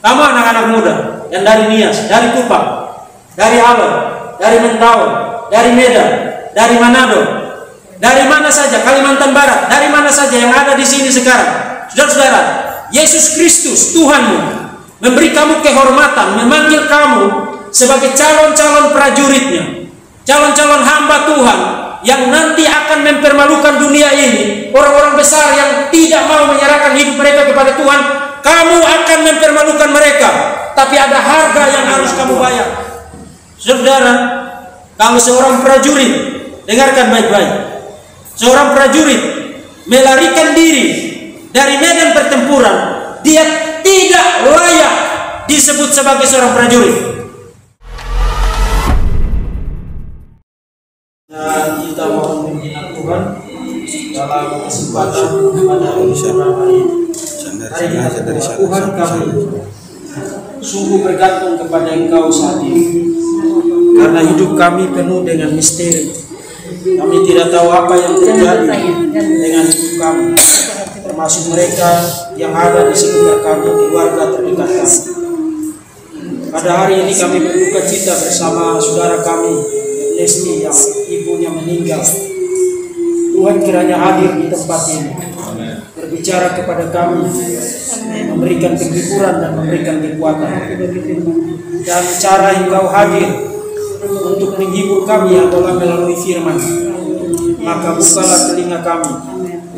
Kamu anak-anak muda yang dari Nias, dari Kupang, dari Alor, dari Mentawai, dari Medan, dari Manado, dari mana saja, Kalimantan Barat, dari mana saja yang ada di sini sekarang. Saudara-saudara, Yesus Kristus Tuhanmu memberi kamu kehormatan, memanggil kamu sebagai calon-calon prajuritnya, calon-calon hamba Tuhan yang nanti akan mempermalukan dunia ini. Orang-orang besar yang tidak mau menyerahkan hidup mereka kepada Tuhan, kamu akan mempermalukan mereka. Tapi ada harga yang harus kamu bayar. Saudara, kalau seorang prajurit, dengarkan baik-baik, seorang prajurit melarikan diri dari medan pertempuran, dia tidak layak disebut sebagai seorang prajurit. Dan kita mohon pimpinan Tuhan dalam kesempatan pada hari ini. Tuhan, kami sungguh bergantung kepada Engkau saat ini, karena hidup kami penuh dengan misteri. Kami tidak tahu apa yang terjadi dengan hidup kami, termasuk mereka yang ada di sekitar kami, keluarga terdekat kami. Pada hari ini kami berduka cita bersama saudara kami Lesti yang ibunya meninggal. Tuhan kiranya hadir di tempat ini, berbicara kepada kami, memberikan penghiburan dan memberikan kekuatan. Dan cara Engkau hadir untuk menghibur kami adalah melalui firman. Maka bukalah telinga kami,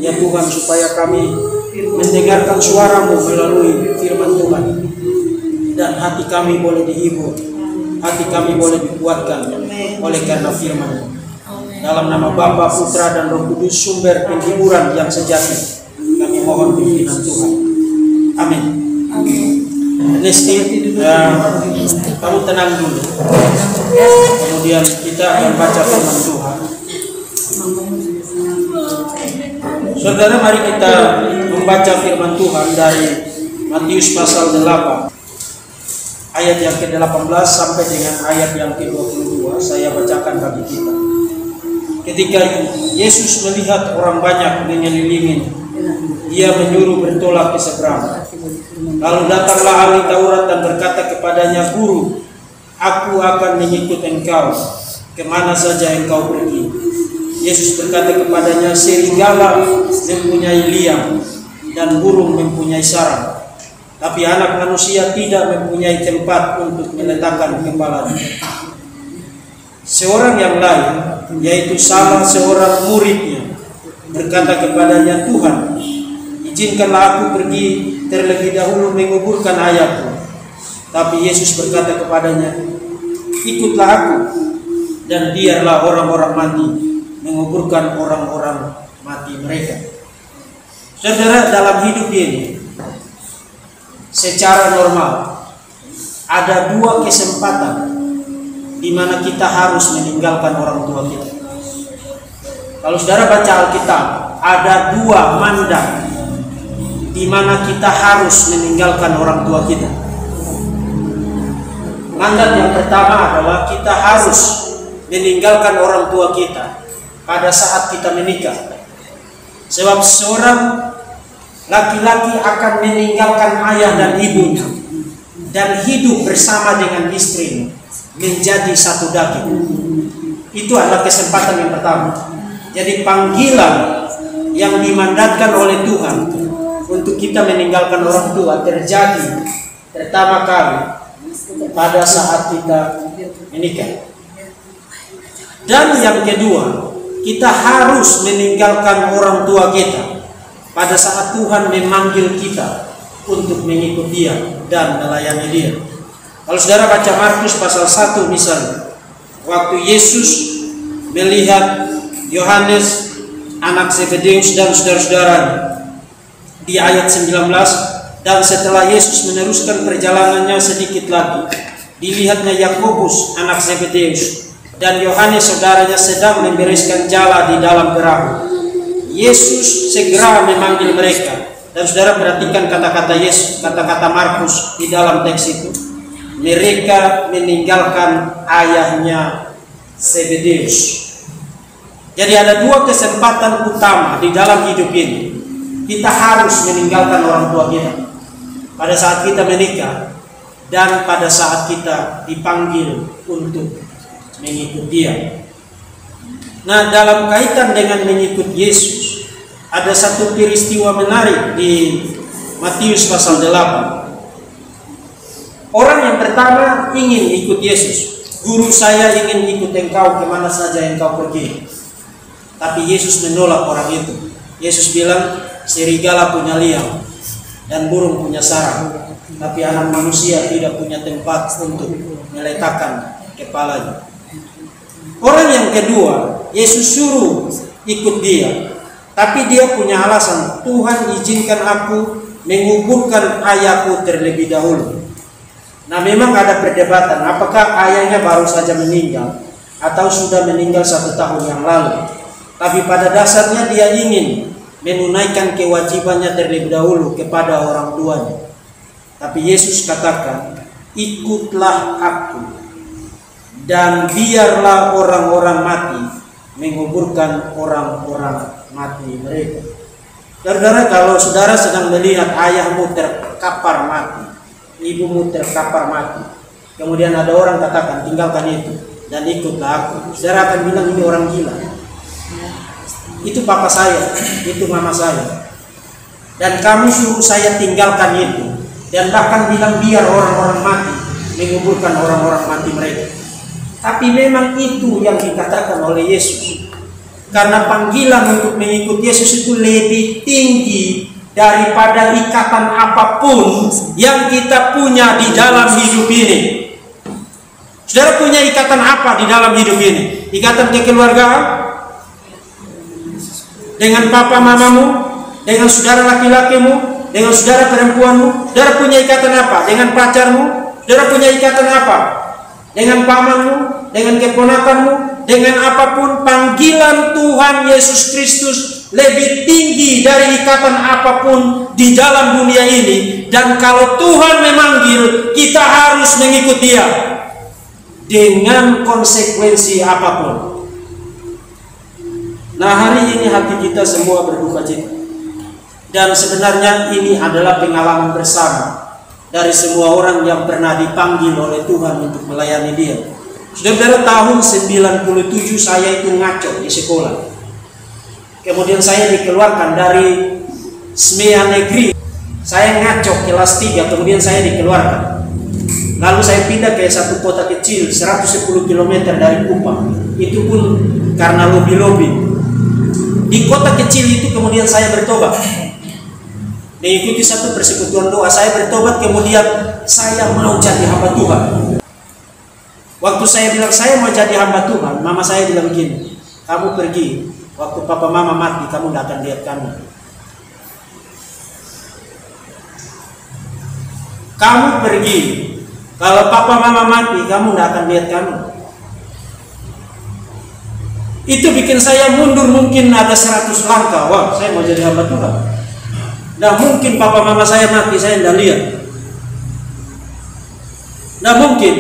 ya Tuhan, supaya kami mendengarkan suara-Mu melalui firman Tuhan, dan hati kami boleh dihibur, hati kami boleh dikuatkan oleh karena firman. Dalam nama Bapa, Putra, dan Roh Kudus, sumber penghiburan yang sejati, kami mohon pimpinan Tuhan. Amin. Lesti, kamu tenang dulu. Kemudian kita akan baca firman Tuhan. Saudara, mari kita membaca firman Tuhan dari Matius pasal 8. Ayat yang ke-18 sampai dengan ayat yang ke-22 saya bacakan bagi kita. Ketika Yesus melihat orang banyak mengelilingi, Dia menyuruh bertolak ke seberang. Lalu datanglah ahli Taurat dan berkata kepadanya, Guru, aku akan mengikut engkau kemana saja engkau pergi. Yesus berkata kepadanya, serigala mempunyai liang dan burung mempunyai sarang, tapi anak manusia tidak mempunyai tempat untuk meletakkan kepalanya. Seorang yang lain, yaitu salah seorang muridnya, berkata kepadanya, Tuhan, izinkanlah aku pergi terlebih dahulu menguburkan ayahku. Tapi Yesus berkata kepadanya, ikutlah aku, dan biarlah orang-orang mati menguburkan orang-orang mati mereka. Saudara, dalam hidup ini, secara normal ada dua kesempatan di mana kita harus meninggalkan orang tua kita. Kalau saudara baca Alkitab, ada dua mandat di mana kita harus meninggalkan orang tua kita. Mandat yang pertama adalah kita harus meninggalkan orang tua kita pada saat kita menikah. Sebab seorang laki-laki akan meninggalkan ayah dan ibunya dan hidup bersama dengan istrinya, menjadi satu daging. Itu adalah kesempatan yang pertama. Jadi panggilan yang dimandatkan oleh Tuhan untuk kita meninggalkan orang tua terjadi pertama kali pada saat kita menikah. Dan yang kedua, kita harus meninggalkan orang tua kita pada saat Tuhan memanggil kita untuk mengikut Dia dan melayani Dia. Kalau saudara baca Markus pasal 1 misalnya, waktu Yesus melihat Yohanes anak Zebedeus dan saudara-saudaranya di ayat 19, dan setelah Yesus meneruskan perjalanannya sedikit lagi, dilihatnya Yakobus anak Zebedeus dan Yohanes saudaranya sedang membereskan jala di dalam perahu. Yesus segera memanggil mereka, dan saudara perhatikan kata-kata Yesus, kata-kata Markus di dalam teks itu. Mereka meninggalkan ayahnya Zebedeus. Jadi ada dua kesempatan utama di dalam hidup ini. Kita harus meninggalkan orang tua kita pada saat kita menikah, dan pada saat kita dipanggil untuk mengikut Dia. Nah, dalam kaitan dengan mengikut Yesus, ada satu peristiwa menarik di Matius pasal 8. Orang yang pertama ingin ikut Yesus. Guru, saya ingin ikut engkau kemana saja engkau pergi. Tapi Yesus menolak orang itu. Yesus bilang, serigala punya liang dan burung punya sarang, tapi anak manusia tidak punya tempat untuk meletakkan kepalanya. Orang yang kedua, Yesus suruh ikut Dia, tapi dia punya alasan, Tuhan izinkan aku menguburkan ayahku terlebih dahulu. Nah, memang ada perdebatan, apakah ayahnya baru saja meninggal atau sudah meninggal 1 tahun yang lalu. Tapi pada dasarnya dia ingin menunaikan kewajibannya terlebih dahulu kepada orang tuanya. Tapi Yesus katakan, ikutlah aku dan biarlah orang-orang mati menguburkan orang-orang mati mereka. Saudara, kalau saudara sedang melihat ayahmu terkapar mati, ibumu terkapar mati, kemudian ada orang katakan tinggalkan itu dan ikutlah aku, saudara akan bilang ini orang gila. Itu papa saya, itu mama saya, dan kamu suruh saya tinggalkan itu, dan bahkan bilang biar orang-orang mati menguburkan orang-orang mati mereka. Tapi memang itu yang dikatakan oleh Yesus, karena panggilan untuk mengikut Yesus itu lebih tinggi daripada ikatan apapun yang kita punya di dalam hidup ini. Saudara punya ikatan apa di dalam hidup ini? Ikatan kekeluargaan dengan papa mamamu, dengan saudara laki-lakimu, dengan saudara perempuanmu. Saudara punya ikatan apa? Dengan pacarmu. Saudara punya ikatan apa? Dengan pamanmu, dengan keponakanmu, dengan apapun. Panggilan Tuhan Yesus Kristus lebih tinggi dari ikatan apapun di dalam dunia ini. Dan kalau Tuhan memanggil, kita harus mengikut Dia dengan konsekuensi apapun. Nah, hari ini hati kita semua berduka cita. Dan sebenarnya ini adalah pengalaman bersama dari semua orang yang pernah dipanggil oleh Tuhan untuk melayani Dia. Saudara, tahun 97 saya itu ngaco di sekolah. Kemudian saya dikeluarkan dari SMEA Negeri. Saya ngaco kelas 3, kemudian saya dikeluarkan. Lalu saya pindah ke satu kota kecil 110 km dari Kupang. Itu pun karena lobi-lobi. Di kota kecil itu kemudian saya bertobat, mengikuti satu persekutuan doa. Saya bertobat, kemudian saya mau jadi hamba Tuhan. Waktu saya bilang saya mau jadi hamba Tuhan, mama saya bilang begini, kamu pergi, waktu papa mama mati kamu tidak akan lihat kami. Kamu pergi, kalau papa mama mati kamu tidak akan lihat kami. Itu bikin saya mundur mungkin ada 100 langkah. Wah, saya mau jadi hamba Tuhan. Nah, mungkin papa mama saya mati, saya tidak lihat. Nah, mungkin.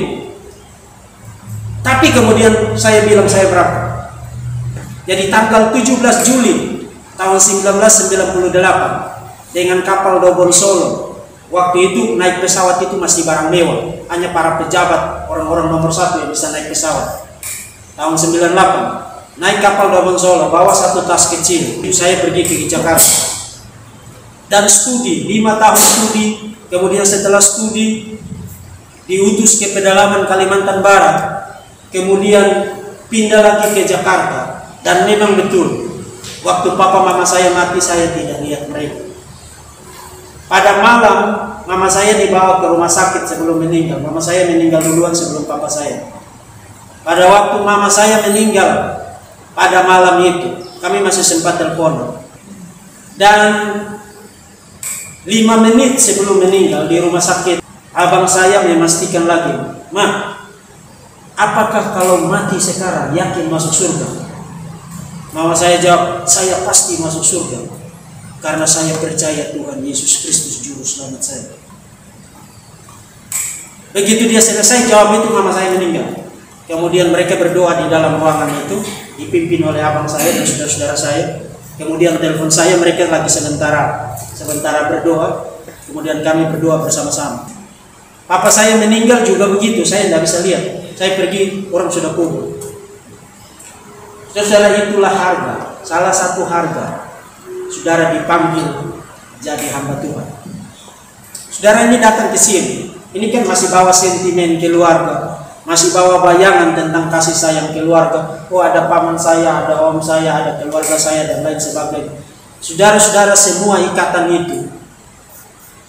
Tapi kemudian saya bilang saya berangkat. Jadi tanggal 17 Juli tahun 1998 dengan kapal Dobon Solo. Waktu itu naik pesawat itu masih barang mewah. Hanya para pejabat, orang-orang nomor 1 yang bisa naik pesawat. Tahun 98. Naik kapal Dobon Solo, bawa satu tas kecil. Saya pergi ke Jakarta dan studi 5 tahun studi. Kemudian setelah studi diutus ke pedalaman Kalimantan Barat, kemudian pindah lagi ke Jakarta. Dan memang betul, waktu papa mama saya mati saya tidak lihat mereka. Pada malam mama saya dibawa ke rumah sakit sebelum meninggal. Mama saya meninggal duluan sebelum papa saya. Pada waktu mama saya meninggal, pada malam itu kami masih sempat telepon, dan 5 menit sebelum meninggal di rumah sakit, abang saya memastikan lagi, "Ma, apakah kalau mati sekarang yakin masuk surga?" Mama saya jawab, "Saya pasti masuk surga karena saya percaya Tuhan Yesus Kristus juru selamat saya." Begitu dia selesai jawab itu, mama saya meninggal. Kemudian mereka berdoa di dalam ruangan itu, dipimpin oleh abang saya dan saudara-saudara saya. Kemudian telepon saya, mereka lagi sementara berdoa. kemudian kami berdoa bersama-sama. Papa saya meninggal juga begitu, saya tidak bisa lihat. Saya pergi, orang sudah kubur. Saudara, itulah harga, salah satu harga saudara dipanggil jadi hamba Tuhan. Saudara ini datang ke sini, ini kan masih bawa sentimen keluarga, masih bawa bayangan tentang kasih sayang keluarga. Oh, ada paman saya, ada om saya, ada keluarga saya, dan lain sebagainya. Saudara-saudara, semua ikatan itu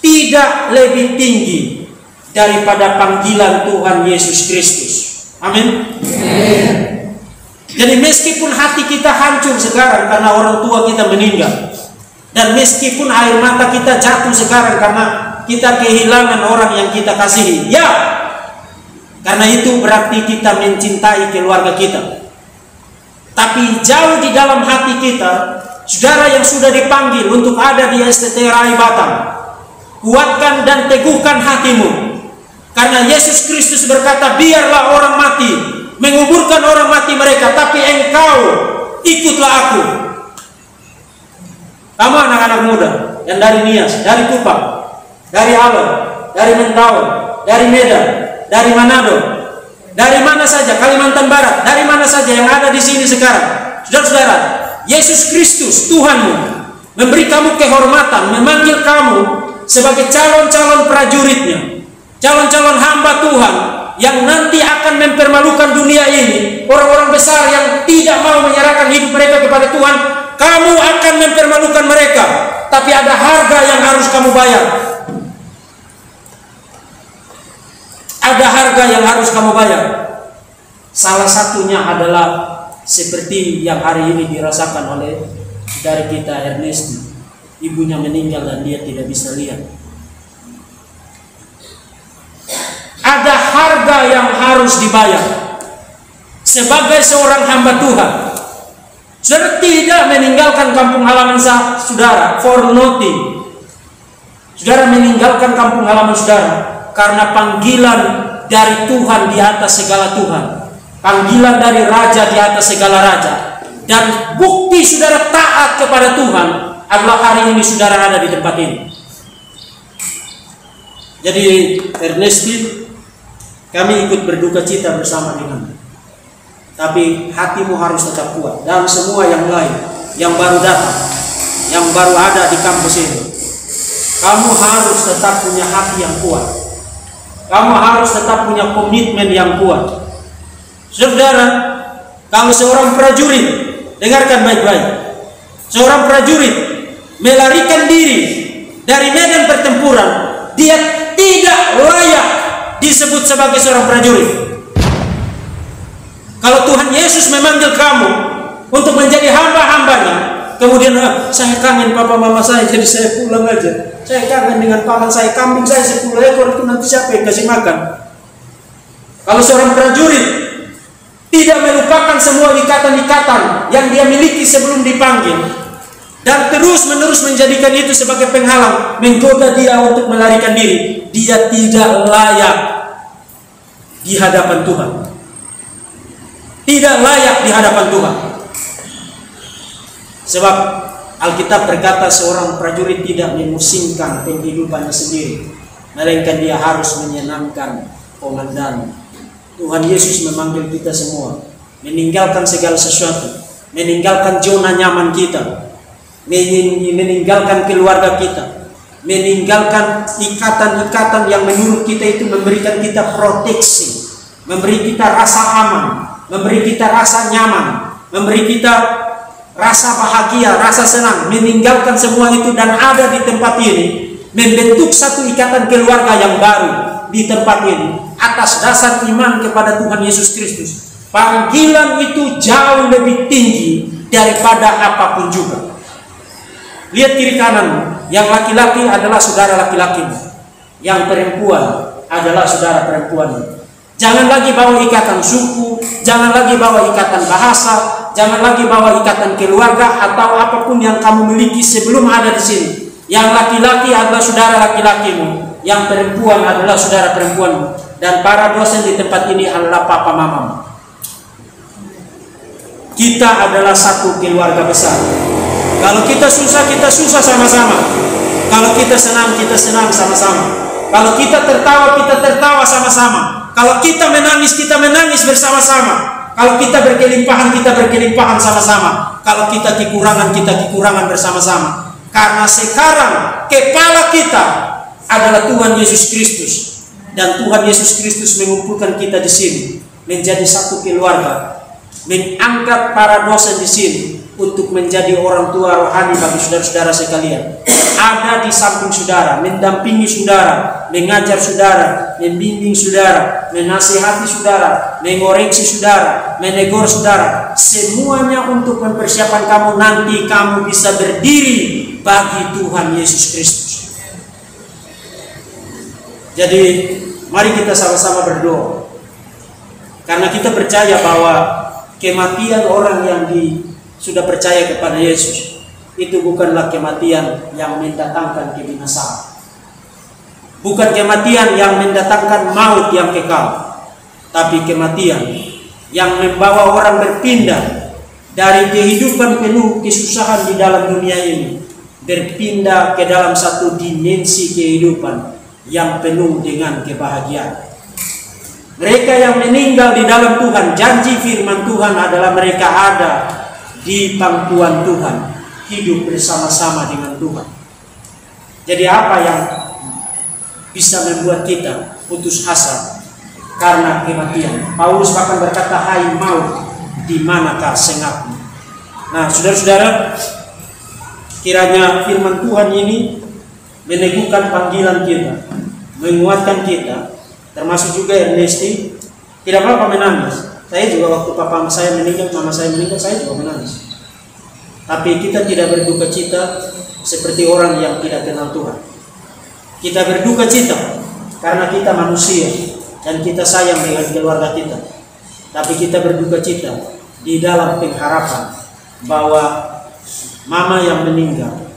tidak lebih tinggi daripada panggilan Tuhan Yesus Kristus. Amin. Jadi meskipun hati kita hancur sekarang karena orang tua kita meninggal, dan meskipun air mata kita jatuh sekarang karena kita kehilangan orang yang kita kasihi, ya, karena itu berarti kita mencintai keluarga kita. Tapi jauh di dalam hati kita, saudara yang sudah dipanggil untuk ada di STTRI Batam, kuatkan dan teguhkan hatimu. Karena Yesus Kristus berkata, biarlah orang mati menguburkan orang mati mereka, tapi engkau ikutlah aku. Kamu anak-anak muda yang dari Nias, dari Kupang, dari Alor, dari Mentawai, dari Medan, dari Manado, dari mana saja, Kalimantan Barat, dari mana saja yang ada di sini sekarang, saudara-saudara, Yesus Kristus Tuhanmu memberi kamu kehormatan, memanggil kamu sebagai calon-calon prajuritnya, calon-calon hamba Tuhan yang nanti akan mempermalukan dunia ini. Orang-orang besar yang tidak mau menyerahkan hidup mereka kepada Tuhan, kamu akan mempermalukan mereka. Tapi ada harga yang harus kamu bayar. Ada harga yang harus kamu bayar. Salah satunya adalah seperti yang hari ini dirasakan oleh saudara kita Ernesti. Ibunya meninggal dan dia tidak bisa lihat. Ada harga yang harus dibayar sebagai seorang hamba Tuhan. Saudara tidak meninggalkan kampung halaman saudara for nothing. Saudara meninggalkan kampung halaman saudara karena panggilan dari Tuhan di atas segala Tuhan, panggilan dari Raja di atas segala Raja. Dan bukti saudara taat kepada Tuhan adalah hari ini saudara ada di tempat ini. Jadi Ernesti, kami ikut berduka cita bersama denganmu. Tapi hatimu harus tetap kuat. Dan semua yang lain yang baru datang, yang baru ada di kampus ini, kamu harus tetap punya hati yang kuat. Kamu harus tetap punya komitmen yang kuat. Saudara, kalau seorang prajurit, dengarkan baik-baik, seorang prajurit melarikan diri dari medan pertempuran, dia tidak layak disebut sebagai seorang prajurit. Kalau Tuhan Yesus memanggil kamu untuk menjadi hamba-hambanya, kemudian saya kangen papa mama saya, jadi saya pulang aja. Saya kangen dengan paman saya, kambing saya 10 ekor, itu nanti siapa yang kasih makan? Kalau seorang prajurit tidak melupakan semua ikatan-ikatan yang dia miliki sebelum dipanggil, dan terus-menerus menjadikan itu sebagai penghalang, menggoda dia untuk melarikan diri, dia tidak layak di hadapan Tuhan. Tidak layak di hadapan Tuhan. Sebab Alkitab berkata seorang prajurit tidak memusingkan penghidupannya sendiri, melainkan dia harus menyenangkan komandan. Tuhan Yesus memanggil kita semua meninggalkan segala sesuatu, meninggalkan zona nyaman kita, meninggalkan keluarga kita, meninggalkan ikatan-ikatan yang menurut kita itu memberikan kita proteksi, memberi kita rasa aman, memberi kita rasa nyaman, memberi kita rasa bahagia, rasa senang. Meninggalkan semua itu dan ada di tempat ini, membentuk satu ikatan keluarga yang baru di tempat ini atas dasar iman kepada Tuhan Yesus Kristus. Panggilan itu jauh lebih tinggi daripada apapun juga. Lihat kiri kananmu, yang laki-laki adalah saudara laki-lakimu, yang perempuan adalah saudara perempuanmu. Jangan lagi bawa ikatan suku, jangan lagi bawa ikatan bahasa, jangan lagi bawa ikatan keluarga atau apapun yang kamu miliki sebelum ada di sini. Yang laki-laki adalah saudara laki-lakimu, yang perempuan adalah saudara perempuanmu, dan para dosen di tempat ini adalah papa mamamu. Kita adalah satu keluarga besar. Kalau kita susah sama-sama. Kalau kita senang sama-sama. Kalau kita tertawa sama-sama. Kalau kita menangis bersama-sama. Kalau kita berkelimpahan sama-sama. Kalau kita kekurangan bersama-sama. Karena sekarang kepala kita adalah Tuhan Yesus Kristus. Dan Tuhan Yesus Kristus mengumpulkan kita di sini menjadi satu keluarga, mengangkat para dosen di sini untuk menjadi orang tua rohani bagi saudara-saudara sekalian. Ada di samping saudara, mendampingi saudara, mengajar saudara, membimbing saudara, menasihati saudara, mengoreksi saudara, menegur saudara. Semuanya untuk mempersiapkan kamu nanti kamu bisa berdiri bagi Tuhan Yesus Kristus. Jadi mari kita sama-sama berdoa. Karena kita percaya bahwa kematian orang yang sudah percaya kepada Yesus itu bukanlah kematian yang mendatangkan kebinasaan. Bukan kematian yang mendatangkan maut yang kekal, tapi kematian yang membawa orang berpindah dari kehidupan penuh kesusahan di dalam dunia ini, berpindah ke dalam satu dimensi kehidupan yang penuh dengan kebahagiaan. Mereka yang meninggal di dalam Tuhan, janji firman Tuhan adalah mereka ada di pangkuan Tuhan, hidup bersama-sama dengan Tuhan. Jadi apa yang bisa membuat kita putus asa karena kematian? Paulus bahkan berkata, hai maut, di manakah sengatmu? Nah, saudara-saudara, kiranya firman Tuhan ini meneguhkan panggilan kita, menguatkan kita, termasuk juga Ernesti. Tidak apa-apa menangis. Saya juga waktu papa saya meninggal, mama saya meninggal, saya juga menangis. Tapi kita tidak berduka cita seperti orang yang tidak kenal Tuhan. Kita berduka cita karena kita manusia dan kita sayang dengan keluarga kita. Tapi kita berduka cita di dalam pengharapan bahwa mama yang meninggal,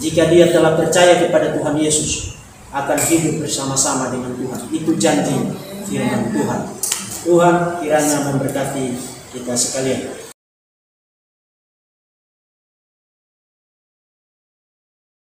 jika dia telah percaya kepada Tuhan Yesus, akan hidup bersama-sama dengan Tuhan. Itu janji firman Tuhan. Tuhan kiranya memberkati kita sekalian.